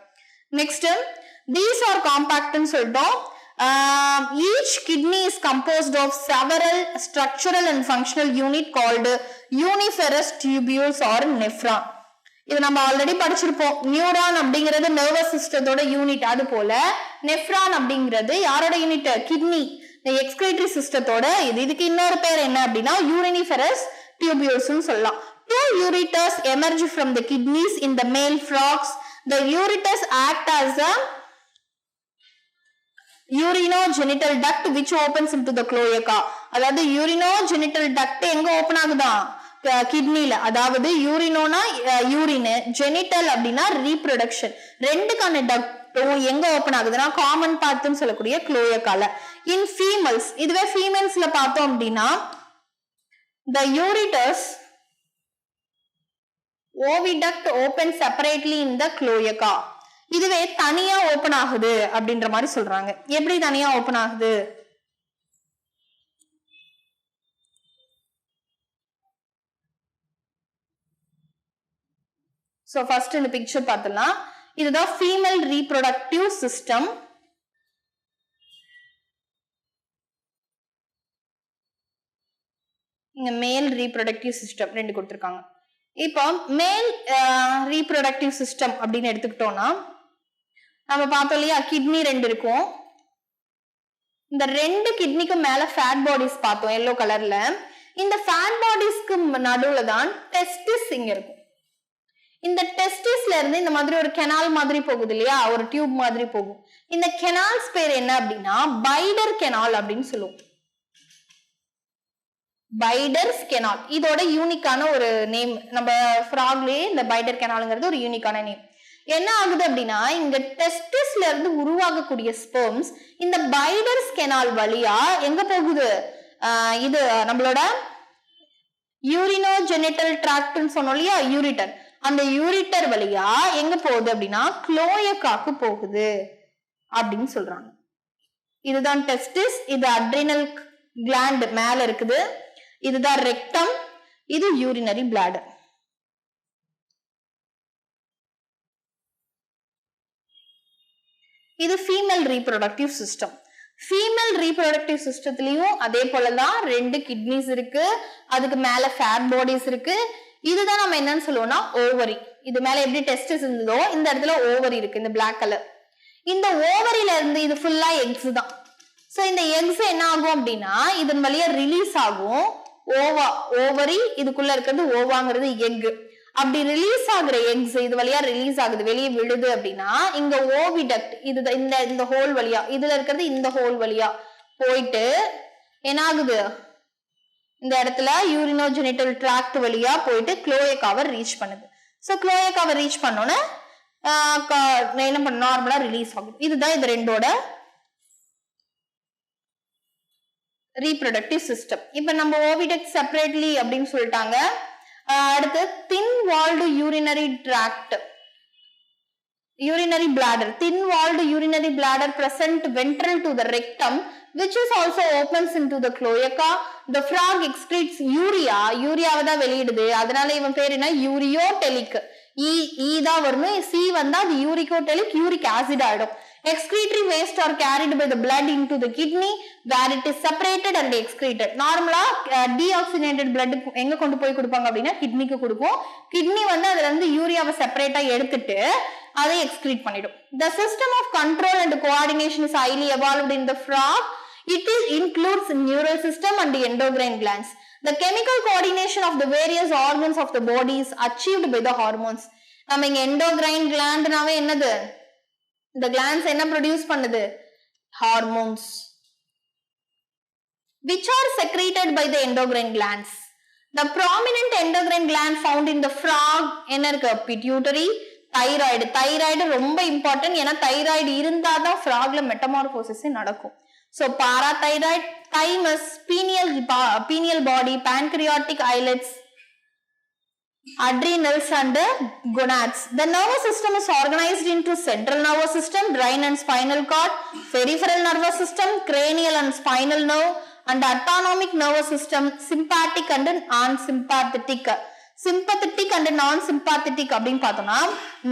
நெக்ஸ்ட், தீஸ் ஆர் காம்பாக்ட்னு சொல்லிட்டோம். Each kidney is composed of several structural and functional unit called uniferous tubules or nephron. இது நம்ம ஆல்ரெடி படிச்சிருப்போம். நியூரான் அப்படிங்கிறது நர்வஸ் சிஸ்டத்தோட யூனிட், அது போல நெஃப்ரான் அப்படிங்கிறது யாரோட யூனிட்? கிட்னி, எக்ஸ்கிரேட்டரி சிஸ்டத்தோட இது. இதுக்கு இன்னொரு பேர் என்ன அப்படின்னா யூரினிஃபெரஸ் டியூபியூல்ஸ்னு சொல்லலாம். Two ureters emerge from the kidneys in the male frogs. The ureters act as a urinogenital duct which opens into the cloaca. அதாவது urinogenital duct எங்க ஓபன் ஆகுதா? கிட்னில. அதாவது யூரினோனா யூரின், ஜெனிட்டல் அப்படின்னா ரீப்ரொடக்ஷன். ரெண்டுக்கான டக்டும் எங்க ஓபன் ஆகுதுன்னா காமன் பார்ட்னு சொல்லக்கூடிய க்ளோயக்கால. இன் ஃபீமேல்ஸ், இதுவே ஃபீமேல்ஸ்ல பார்த்தோம் அப்படின்னா the ureters oviduct open separately in the cloaca. இதுவே தனியா ஓபன் ஆகுது அப்படின்ற மாதிரி சொல்றாங்க. எப்படி தனியா ஓபன் ஆகுது? So first இந்த picture பார்த்தலாம். இதுதான் female reproductive system. இங்க male reproductive system ரெண்டு கொடுத்திருக்காங்க. இப்போ male reproductive system அப்படின்னு எடுத்துக்கிட்டோம்னா நம்ம பார்த்தோம் இல்லையா, கிட்னி ரெண்டு இருக்கும். இந்த ரெண்டு கிட்னிக்கு மேல ஃபேட் பாடிஸ் பார்த்தோம் எல்லோ கலர்ல. இந்த ஃபேட் பாடிஸ்க்கு நடுவுல தான் டெஸ்டிஸ் இங்க இருக்கும். இந்த டெஸ்டிஸ்ல இருந்து இந்த மாதிரி ஒரு கெனால் மாதிரி போகுது இல்லையா, ஒரு டியூப் மாதிரி போகும். இந்த கெனால்ஸ் பேர் என்ன அப்படின்னா பைடர் கெனால் அப்படின்னு சொல்லுவோம். பைடர்ஸ் கெனால் இதோட யூனிக்கான ஒரு நேம். நம்ம ஃப்ராக்லயே இந்த பைடர் கெனால்ங்கிறது ஒரு யூனிக்கான நேம். என்ன ஆகுது அப்படின்னா இங்க டெஸ்டிஸ்ல இருந்து உருவாகக்கூடிய ஸ்பெர்ம்ஸ் இந்த பைடர்ஸ் கெனால் வழியா எங்க போகுது? இது நம்மளோட யூரினோஜெனிட்டல் ட்ராக்ட்னு சொன்னோம் இல்லையா, யூரிட்டர். அந்த யூரிட்டர் வழியா எங்க போகுது அப்படின்னா க்ளோயக்காக்கு போகுது அப்படின்னு சொல்றாங்க. இதுதான் டெஸ்டிஸ். இது அட்ரினல் கிளாண்ட் மேல இருக்குது. இதுதான் ரெக்டம். இது யூரினரி பிளாடர். இது female reproductive system. Female reproductive சிஸ்டத்திலயும் அதே போலதான் ரெண்டு கிட்னிஸ் இருக்கு, அதுக்கு மேல ஃபேட் பாடிஸ் இருக்கு. இதுதான் நம்ம என்னன்னு சொல்லுவோம்னா ஓவரி. இது மேல எப்படி டெஸ்டிஸ் இருந்ததோ இந்த இடத்துல ஓவரி இருக்கு, இந்த பிளாக் கலர். இந்த ஓவரியில இருந்து இது ஃபுல்லா எக்ஸ் தான். சோ இந்த எக்ஸ் என்ன ஆகும் அப்படின்னா இதன் வழியா ரிலீஸ் ஆகும். ஓவரி இதுக்குள்ள இருக்கிறது ஓவாங்கிறது எக். அப்படி ரிலீஸ் ஆகுற எக்ஸ் இது வழியா ரிலீஸ் ஆகுது, வெளியே விடுது அப்படின்னா இங்க ஓவிடக்ட் இது இந்த ஹோல் வழியா, இதுல இருக்கிறது இந்த ஹோல் வழியா போயிட்டு என்ன ஆகுது, இந்த இடத்துல யூரினோஜெனிட்டல் ட்ராக்ட் வழியா போயிட்டு க்ளோயக்காவை ரீச் பண்ணுது. சோ க்ளோயக்காவை ரீச் பண்ணோன்னு என்ன பண்ண நார்மலா ரிலீஸ் ஆகும். இதுதான் இது ரெண்டோட ரீப்ரொடக்டிவ் சிஸ்டம். இப்ப நம்ம ஓவிடக்ட் செப்பரேட்லி அப்படின்னு சொல்லிட்டாங்க. அடுத்து thin walled urinary tract, urinary bladder. Thin walled urinary bladder present ventral to the rectum, which is also opens into the cloaca. The frog excretes urea. urea வதா வெளியிடுது. அதனால இவன் பேர் என்ன? Ureotelic. தான் வரணும். சி வந்தா அது யூரிகோடெலிக், யூரிக் ஆசிட் ஆயிடும். Excretory waste are carried by the blood into the kidney where it is separated and excreted. நார்மலா deoxygenated blood எங்க கொண்டு போய் கொடுப்பாங்க அப்படின்னா கிட்னிக்கு கொடுப்போம். கிட்னி வந்து அதுல இருந்து யூரியாவை செப்பரேட்டா எடுத்துட்டு அதை எக்ஸ்கிரீட் பண்ணிடும். The system of control and coordination is highly evolved in the frog. It includes neural system and the endocrine glands. The chemical coordination of the various organs of the body is achieved by the hormones. நம்ம இங்க endocrine gland நாவே என்னது? இந்த glands என்ன produce பண்ணுது? Hormones, which are secreted by the endocrine glands. The prominent endocrine gland found in the frog என்ன இருக்கு? Pituitary, thyroid. Thyroid ரொம்ப important. ஏன்னா thyroid இருந்தாதான் frogல metamorphosis நடக்கும். So parathyroid, thymus, pineal body, pancreatic islets, adrenals and gonads. The nervous system is organized into central nervous system, brain and spinal cord, peripheral nervous system, cranial and spinal nerve, and autonomic nervous system, sympathetic and non-sympathetic. Sympathetic and non-sympathetic அப்படின்னு பார்த்தோம்னா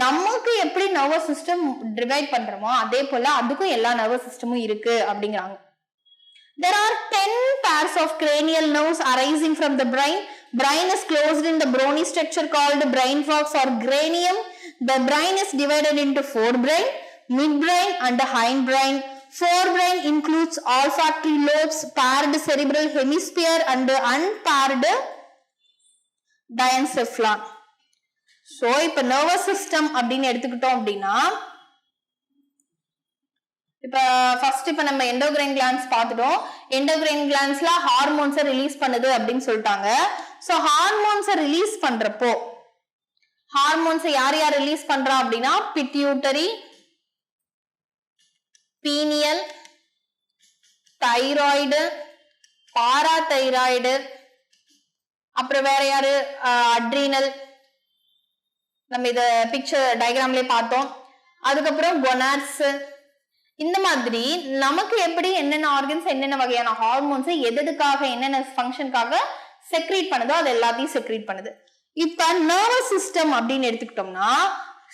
நமக்கு எப்படி nervous system divide பண்றோமோ அதே போல அதுக்கும் எல்லா nervous systemமும் இருக்கு அப்படிங்கறாங்க. There are 10 pairs of cranial nerves arising from the brain. Brain is closed in the bony structure called brain box or cranium. The brain is divided into forebrain, midbrain and hindbrain. Forebrain includes olfactory lobes, paired cerebral hemisphere and unpaired diencephalon. So இப்ப nervous system அப்படின்னு எடுத்துக்கிட்டோம் அப்படின்னா இப்ப first இப்ப நம்ம endocrine glands பார்த்துட்டோம். Endocrine கிளாண்ட்ஸ்ல ஹார்மோன்ஸை release பண்ணுது அப்படின்னு சொல்லிட்டாங்க. சோ ஹார்மோன்ஸை ரிலீஸ் பண்றப்போ ஹார்மோன்ஸை யார் யார் ரிலீஸ் பண்றா அப்படின்னா பிட்யூட்டரி, பீனியல், தைராய்டு, பாராதைராய்டு, அப்புறம் வேற யாரு அட்ரீனல், நம்ம இத பிக்சர் டயக்ராம்லயே பார்த்தோம். அதுக்கப்புறம் கொனாட்ஸ். இந்த மாதிரி நமக்கு எப்படி என்னென்ன ஆர்கன்ஸ் என்னென்ன வகையான ஹார்மோன்ஸ் எதுக்காக என்னென்ன ஃபங்க்ஷனுக்காக செக்ரீட் பண்ணுதோ அது எல்லாத்தையும் செக்ரீட் பண்ணுது. இப்ப நர்வஸ் சிஸ்டம் அப்படின்னு எடுத்துக்கிட்டோம்னா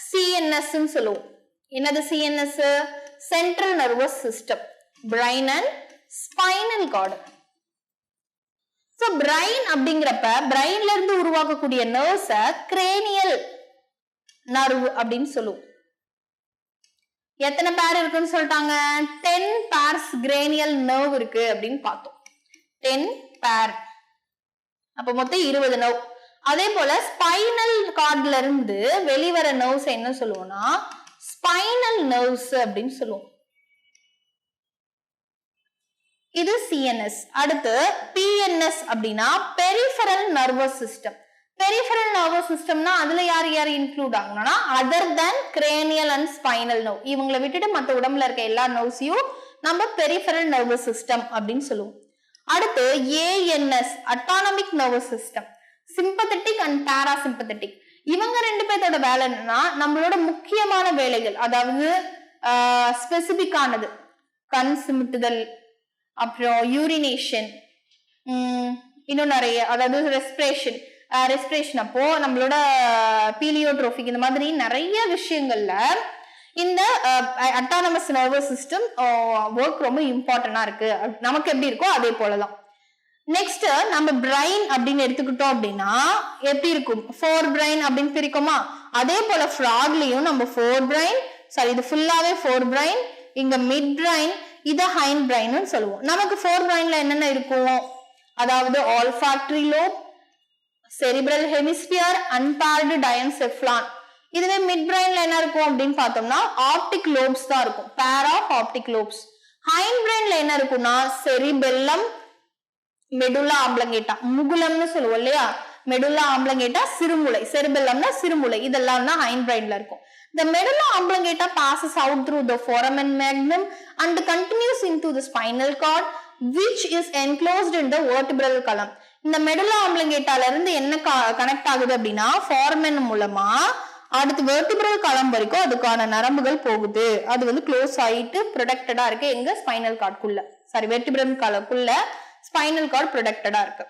சிஎன்எஸ் சொல்லுவோம். என்னது CNS? Central nervous system, brain and spinal cord. So brain அப்படிங்கிறப்ப பிரைன்ல இருந்து உருவாக்கக்கூடிய நர்வ்ஸ கிரேனியல் நர்வ் அப்படின்னு சொல்லுவோம். எத்தனை பேர் இருக்குன்னு சொல்லிட்டாங்க? 10 pairs cranial nerve இருக்கு அப்படின்னு பார்த்தோம். 10 pair. அப்ப மொத்தம் 20 nerve. அதே போல ஸ்பைனல் கார்ட்ல இருந்து வெளிவர நர்வ்ஸ் என்ன சொல்லுவோம்னா ஸ்பைனல் நர்வ்ஸ் அப்படின்னு சொல்லுவோம். இது சிஎன்எஸ். அடுத்து பிஎன்எஸ் அப்படின்னா peripheral nervous system. Peripheral nervous சிஸ்டம்னா அதுல யார் யார் இன்க்ளூட் ஆகும்னா other than cranial and spinal nerve. இவங்களை விட்டுட்டு மற்ற உடம்புல இருக்க எல்லா நர்வ்ஸையும் நம்ம பெரிஃபரல் நர்வஸ் சிஸ்டம் அப்படின்னு சொல்லுவோம். அடுத்து ANS autonomic nervous system, sympathetic and parasympathetic. இவங்க ரெண்டு பேர்த்தோட வேலை என்னன்னா நம்மளோட முக்கியமான வேலைகள், அதாவது ஸ்பெசிபிக் ஆனது கண் சிமிட்டுதல், அப்புறம் யூரினேஷன், இன்னும் நிறைய, அதாவது ரெஸ்பிரேஷன் அப்போ நம்மளோட பீலியோட்ரோபிக், இந்த மாதிரி நிறைய விஷயங்கள்ல இந்த அட்டானமஸ் நர்வஸ் சிஸ்டம் ஒர்க் ரொம்ப இம்பார்ட்டன்டா இருக்கு. நமக்கு எப்படி இருக்கோ அதே போலதான். நெக்ஸ்ட் நம்ம பிரைன் அப்படின்னு எடுத்துக்கிட்டோம் அப்படின்னா எப்படி இருக்கும்? ஃபோர் பிரைன் அப்படின்னு பிரிக்குமா? அதே போல ஃப்ராக்லயும் நம்ம இது ஃபுல்லாவே ஃபோர் பிரைன், இங்க மிட் பிரைன், இத ஹைண்ட் பிரைன் சொல்லுவோம். நமக்கு ஃபோர் பிரைன்ல என்னென்ன இருக்கும்? அதாவது olfactory lobe, cerebral hemisphere, unpaired diencephalon. இதுவே மிட் பிரைன்ல என்ன இருக்கும் அப்படின்னு பார்த்தோம்னா ஆப்டிக் லோப்ஸ் தான் இருக்கும், pair of optic lobes. Hind பிரைன்ல என்ன இருக்கும்னா செரிபெல்லம், மெடுலா ஆப்லங்கேட்டா, முகுலம்னு சொல்லுவோம் இல்லையா, மெடுலா ஆப்லங்கேட்டா, சிறுமுளை, செரிபெல்லம்னா சிறுமுளை, இதெல்லாம் தான் ஹைண்ட் பிரைன்ல இருக்கும். The medulla oblongata passes out through the foramen magnum and continues into the spinal cord, which is enclosed in the vertebral column. இந்த medulla ஆப்லங்கேட்டால இருந்து என்ன கனெக்ட் ஆகுது அப்படின்னா foramen மூலமா அடுத்து வெர்டிபிரல் காலம் வரைக்கும் அதுக்கான நரம்புகள் போகுது. அது க்ளோஸ் ஆயிட்டு ப்ரொடெக்டடா இருக்கு எங்க ஸ்பைனல் கார்டுக்குள்ள, வெர்டிபிரல் காலக்குள்ள ஸ்பைனல் கார்டு ப்ரொடெக்டடா இருக்கு.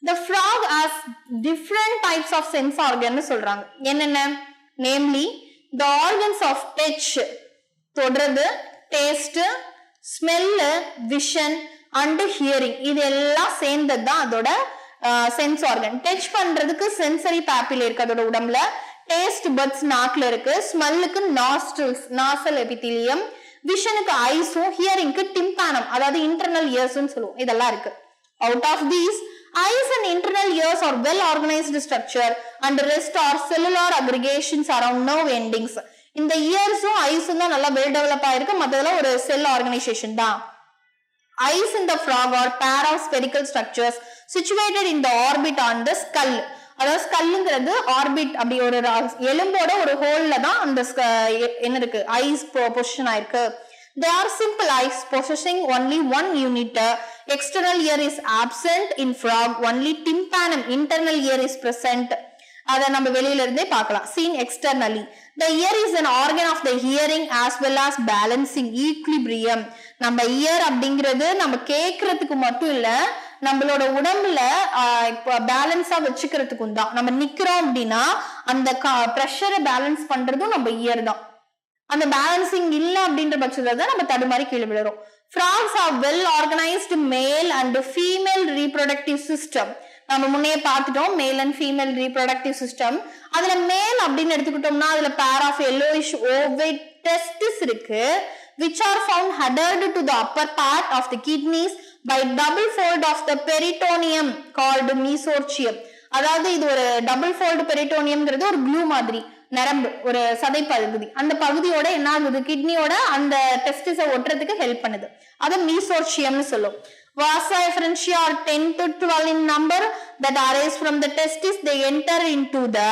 The frog has different types of sense organ சொல்றாங்க. என்னென்ன? Namely the organs of touch, தொடறது, taste, smell, vision and hearing. இது எல்லாம் சேர்ந்தது தான் அதோட சென்ஸ் ஆர்கன். டச் பண்றதுக்கு சென்சரி பேப்பில் இருக்கு அதோட உடம்புல. டேஸ்ட் பட்ஸ் நாக்குல இருக்கு, ஸ்மெல்லுக்கு நாஸ்ட்ரில்ஸ் நாசல் எபித்திலியம், விஷனுக்கு ஐஸும், ஹியரிங்க்கு டிம்பானம் அதாவது இன்டர்னல் இயர்ஸ்னு சொல்லுவோம். இதெல்லாம் இருக்கு. Out of these, eyes and internal ears are well organized structure and the rest are cellular aggregations around nerve endings. இந்த இயர்ஸும் ஐஸும் தான் நல்லா வெல் டெவலப் ஆயிருக்கு, மற்றதெல்லாம் ஒரு செல் ஆர்கனைசேஷன் தான். Eyes in the frog are pair of spherical structures situated in the orbit on the skull. அதாவது ஸ்கல்லுங்கிறது orbit அப்படி ஒரு எலும்போட ஒரு ஹோல்ல தான் அந்த என்ன இருக்கு ஐஸ் பொசிஷன் ஆயிருக்கு. They are simple eyes possessing only one unit. External ear is absent in frog. Only tympanum, internal ear is present. அதை நம்ம வெளியில இருந்தே பார்க்கலாம். Seen externally. The ear is an organ of the hearing as well as balancing equilibrium. நம்ம year அப்படிங்கிறது நம்ம கேட்கறதுக்கு மட்டும் இல்ல, நம்மளோட உடம்புல பேலன்ஸா வச்சுக்கிறதுக்கும் தான். நம்ம நிக்கிறோம் அப்படின்னா அந்த ப்ரெஷரை பேலன்ஸ் பண்றதும் நம்ம இயர் தான். அந்த பேலன்சிங் இல்ல அப்படின்ற பட்சத்துல தான் நம்ம தடுமாறி கீழே விழுறோம். Frogs are well organized male and female reproductive system. நம்ம முன்னே பார்த்துட்டோம் male and female reproductive system. அதுல மேல் அப்படின்னு எடுத்துக்கிட்டோம்னா அதுல pair of yellowish ovate testes இருக்கு, which are found adhered to the upper part of the kidneys by double fold of the peritoneum called mesorchium. அதாவது இது ஒரு டபுள் ஃபோல்டு பெரிட்டோனியம்ங்கிறது ஒரு க்ளூ மாதிரி நரம்பு, ஒரு சதை பகுதி. அந்த பகுதியோட என்ன ஆகுது, கிட்னியோட அந்த டெஸ்டிஸை ஒட்டுறதுக்கு ஹெல்ப் பண்ணுது. அதை மீசோர்ஷியம்னு சொல்லும். Vasa efferentia are 10 to 12 in number that arise from the testis. They enter into the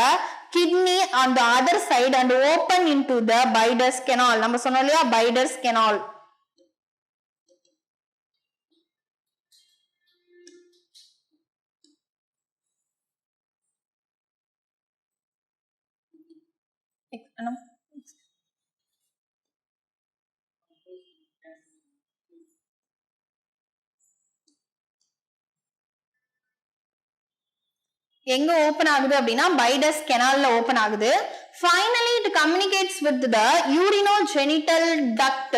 kidney on the other side and open into the Biders canal. நம்ம சொன்னோம் இல்லையா Biders canal. எங்க ஓபன் ஆகுது அப்படின்னா பைடஸ் கெனால்ல ஓபன் ஆகுது. Finally it communicates with the urinogenital duct.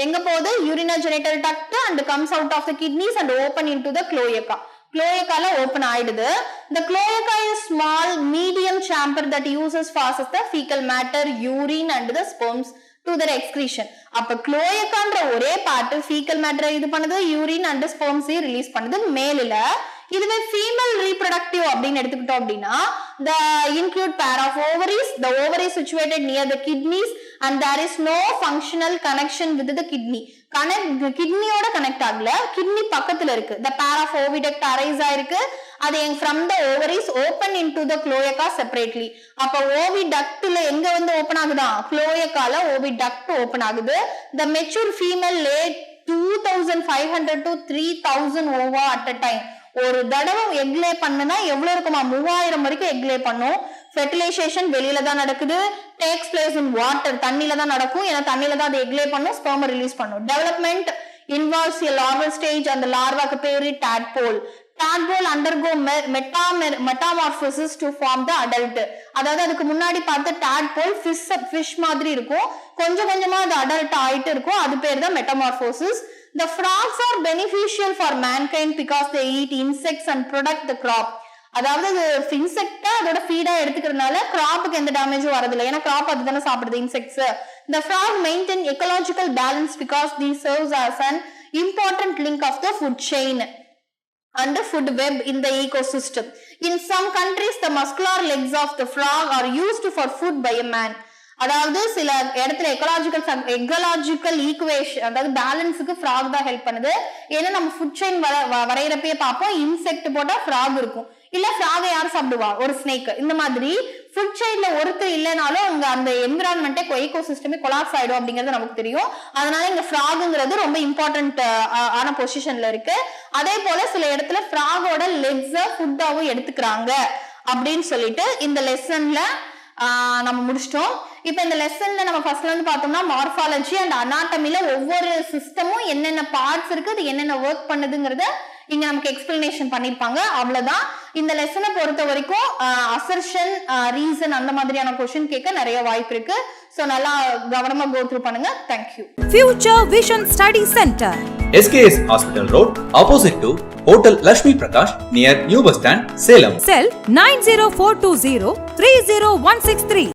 எங்க போகுது, urinogenital duct and comes out of the kidneys and open into the cloaca. க்ளோயக்கால ஓபன் ஆயிடுது. The cloaca is small medium chamber that uses passes the fecal matter, urine and the sperms to their excretion. அப்ப க்ளோயக்கான்ற ஒரே part faecal மேட்டரை இது பண்ணுது, urine and ஸ்பெர்ம்ஸையும் release பண்ணுது மேலில. இதுவே female reproductive அப்படின்னு எடுத்துக்கிட்டோம் அப்படின்னா the include pair of ovaries. The ovary is situated near the kidneys and there is no functional connection with the kidney. கிட்னியோட கனெக்ட் ஆகல, கிட்னி பக்கத்துல இருக்கு. the pair of oviduct arise ஆயிருக்கு, அது from the ovaries open into the cloaca separately. அப்ப oviductல எங்க வந்து open ஆகுதா, cloacaல oviduct ஓபன் ஆகுது. the mature female lay 2500 to 3000 ova at a time. ஒரு தடவை எக்லே பண்ணுனா எவ்வளவு இருக்குமா, 3000 வரைக்கும் எக்லே பண்ணும். ஃபெர்டிலைசேஷன் வெளியில தான் நடக்குது. டேக்ஸ் பிளேஸ் இன் வாட்டர், தண்ணில தான் நடக்கும். ஏன்னா தண்ணில தான் அது எக்லே பண்ணும், ஸ்பெர்ம் ரிலீஸ் பண்ணும். Development involves a larval stage and the larvaக்கு பேரு tadpole. Tadpole undergo metamorphosis to form the adult. அதாவது அதுக்கு முன்னாடி பார்த்த tadpole fish மாதிரி இருக்கும், கொஞ்சம் கொஞ்சமா அது அடல்ட் ஆயிட்டு இருக்கும், அது பேர் தான் metamorphosis. The frogs are beneficial for mankind because they eat insects and protect the crop. அதாவது இன்செக்ட் அதோட ஃபீடா எடுத்துக்கிறதுனால கிராப்புக்கு எந்த டேமேஜும் வரதில்லை, ஏன்னா கிராப் அதுதானே சாப்பிடுது insects. The frog maintain ecological balance because these serves as an important link of the food chain and the food web in the ecosystem. In some countries the muscular legs of the frog are used for food by a man. அதாவது சில இடத்துல ecological equation அதாவது பேலன்ஸுக்கு frock தான் help பண்ணுது. ஏன்னா நம்ம food chain வரைகிறப்பயே பார்ப்போம், insect போட்டா ஃப்ராக் இருக்கும், இல்ல ஃப்ராகை யார் சாப்பிடுவா, ஒரு ஸ்னேக். இந்த மாதிரி ஃபுட் செயின்ல ஒருத்தர் இல்லைனாலும் அங்க அந்த என்விரான்மெண்டே ஈகோ சிஸ்டமே கொலாப்ஸ் ஆயிடும் அப்படிங்கிறது நமக்கு தெரியும். அதனால இந்த ஃப்ராகுங்கிறது ரொம்ப இம்பார்ட்டன்ட் ஆன பொசிஷன்ல இருக்கு. அதே போல சில இடத்துல ஃப்ராகோட லெக்ஸ ஃபுட்டாவும் எடுத்துக்கிறாங்க அப்படின்னு சொல்லிட்டு இந்த லெசன்ல நம்ம முடிச்சிட்டோம். இப்ப இந்த லெசன்ல நம்ம ஃபர்ஸ்ட்ல இருந்து பார்த்தோம்னா மார்பாலஜி அண்ட் அனாட்டமில ஒவ்வொரு சிஸ்டமும் என்னென்ன பார்ட்ஸ் இருக்கு, அது என்னென்ன ஒர்க் பண்ணுதுங்கிறத இங்க நமக்கு எக்ஸ்பிளனேஷன் பண்ணிருப்பாங்க. அவ்வளவுதான். இந்த லெசனை பொறுத்த வரைக்கும் அசர்ஷன், ரீசன் அந்த மாதிரியான क्वेश्चन கேட்க நிறைய வாய்ப்பு இருக்கு. சோ நல்லா கவனமா கோ த்ரூ பண்ணுங்க. Thank you. Future vision study centre SKS Hospital Road, opposite to Hotel Lakshmi Prakash, near New Bus Stand, Salem. Cell 90420 30163.